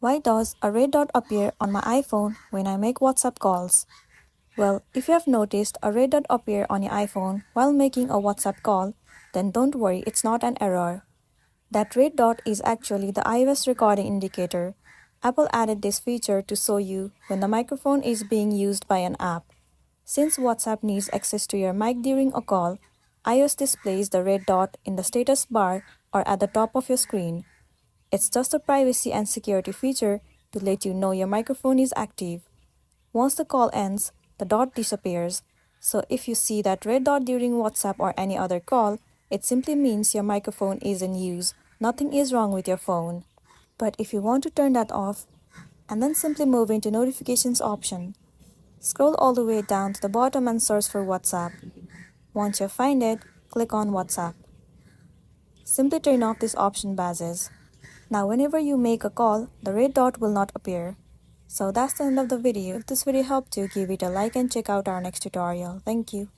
Why does a red dot appear on my iPhone when I make WhatsApp calls? Well, if you have noticed a red dot appear on your iPhone while making a WhatsApp call, then don't worry, it's not an error. That red dot is actually the iOS recording indicator. Apple added this feature to show you when the microphone is being used by an app. Since WhatsApp needs access to your mic during a call, iOS displays the red dot in the status bar or at the top of your screen. It's just a privacy and security feature to let you know your microphone is active. Once the call ends, the dot disappears. So if you see that red dot during WhatsApp or any other call, it simply means your microphone is in use. Nothing is wrong with your phone. But if you want to turn that off, and then simply move into notifications option. Scroll all the way down to the bottom and search for WhatsApp. Once you find it, click on WhatsApp. Simply turn off this option buzzes. Now whenever you make a call, the red dot will not appear. So that's the end of the video. If this video helped you, give it a like and check out our next tutorial. Thank you.